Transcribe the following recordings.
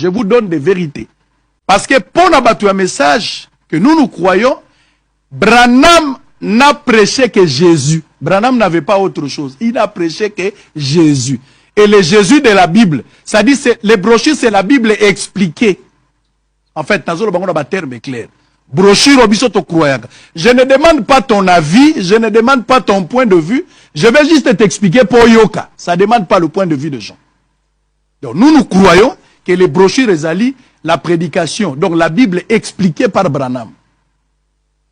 Je vous donne des vérités. Parce que pour n'abattre un message que nous croyons, Branham n'a prêché que Jésus. Branham n'avait pas autre chose. Il n'a prêché que Jésus. Et le Jésus de la Bible, ça dit, les brochures, c'est la Bible expliquée. En fait, dans le terme clair. Brochure, je ne demande pas ton avis, je ne demande pas ton point de vue, je vais juste t'expliquer pour Yoka. Ça ne demande pas le point de vue de gens. Donc nous croyons que les brochures Ezali, la prédication, donc la Bible expliquée par Branham.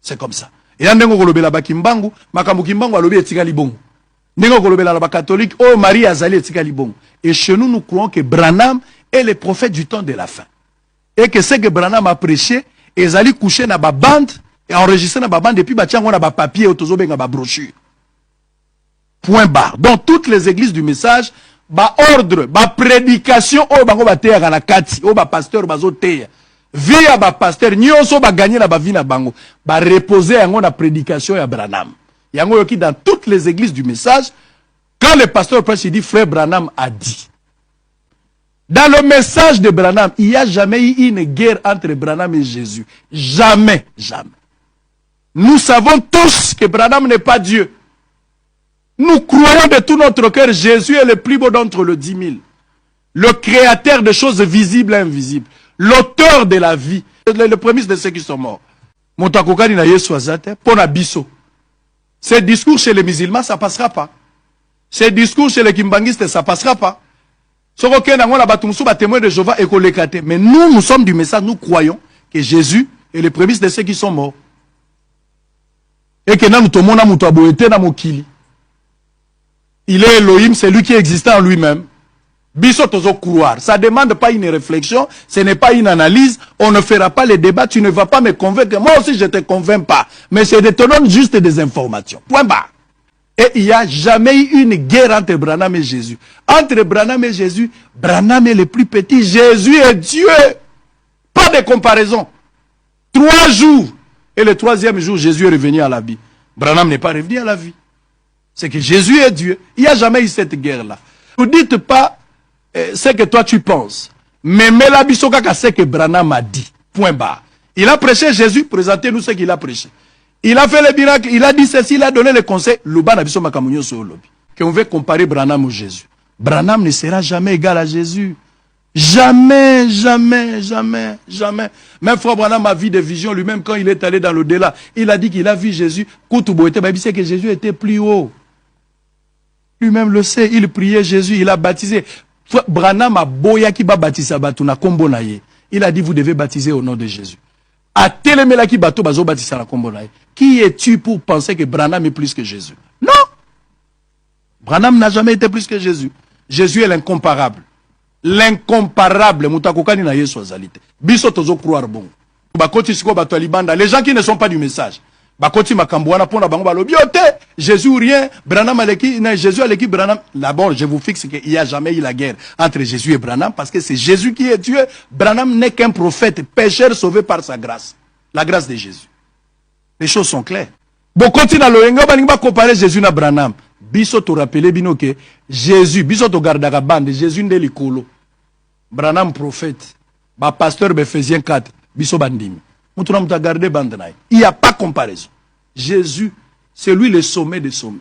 C'est comme ça. Et là, nous avons la bakimbangu, makambu kimbangu alobi etikali bongo. Nous avons la catholique, oh Marie Azali etikali bongo. Et chez nous, nous croyons que Branham est le prophète du temps de la fin. Et que ce que Branham a prêché, Ezali couché na ba bande, et enregistré na ba bande, et puis batiango na ba papier, otozobe na ba brochure. Point barre. Dans toutes les églises du message, ba ordre, ba prédication, oh bango ba teya na kati, oh ba pasteur bazo teya. Via ba pasteur, nyonso ba gagner na ba vie na bango, ba reposer yango na prédication ya Branham. Yango yoki dans toutes les églises du message, quand le pasteur prêche, il dit frère Branham a dit. Dans le message de Branham, il n'y a jamais eu une guerre entre Branham et Jésus. Jamais, jamais. Nous savons tous que Branham n'est pas Dieu. Nous croyons de tout notre cœur, Jésus est le plus beau d'entre les 10 000. Le créateur de choses visibles et invisibles. L'auteur de la vie. Le prémisse de ceux qui sont morts. Montakokani na Yesu azate, pona biso. Ces discours chez les musulmans, ça ne passera pas. Ces discours chez les kimbangistes, ça ne passera pas. Mais nous sommes du message, nous croyons que Jésus est le prémisse de ceux qui sont morts. Et que nous sommes il est Elohim, c'est lui qui existait en lui-même. Croire. Ça ne demande pas une réflexion, ce n'est pas une analyse, on ne fera pas les débats, tu ne vas pas me convaincre. Moi aussi je ne te convainc pas, mais je te donne juste des informations. Point barre. Et il n'y a jamais eu une guerre entre Branham et Jésus. Entre Branham et Jésus, Branham est le plus petit, Jésus est Dieu. Pas de comparaison. 3 jours. Et le 3e jour, Jésus est revenu à la vie. Branham n'est pas revenu à la vie. C'est que Jésus est Dieu. Il n'y a jamais eu cette guerre-là. Ne dites pas ce que toi tu penses. Mais la bisokaka c'est que Branham a dit. Point barre. Il a prêché Jésus, présentez-nous ce qu'il a prêché. Il a fait le miracle, il a dit ceci, il a donné le conseil. Qu'on veut comparer Branham au Jésus. Branham ne sera jamais égal à Jésus. Jamais, jamais, jamais, jamais. Même frère Branham a vu des visions lui-même quand il est allé dans l'au-delà. Il a dit qu'il a vu Jésus. Il sait que Jésus était plus haut. Lui-même le sait, il priait Jésus, il a baptisé. Branham a boya qui va baptiser Batuna Kombo Naye. Il a dit vous devez baptiser au nom de Jésus. A Télémelaki Bato Bazo baptiser la Kombo Naye. Qui es-tu pour penser que Branham est plus que Jésus? Non! Branham n'a jamais été plus que Jésus. Jésus est l'incomparable. L'incomparable. Mutakokani na Yesu azalite. Biso tozo croire bon. Bakoti siko bato alibanda. Les gens qui ne sont pas du message. Bakoti makambouana pona bango balobi ote. Jésus rien. Branham aleki, Jésus aleki Branham. D'abord, je vous fixe qu'il n'y a jamais eu la guerre entre Jésus et Branham parce que c'est Jésus qui est Dieu. Branham n'est qu'un prophète, pécheur sauvé par sa grâce. La grâce de Jésus. Les choses sont claires. Bon, continue à l'oyenga, on va comparer Jésus à Branham. Biso te rappelez bino que Jésus, biso te garde la bande, Jésus n'est l'icolo. Branham prophète. Ba pasteur Ephésiens 4, biso bandimi. Il n'y a pas comparaison. Jésus, c'est lui le sommet des sommets.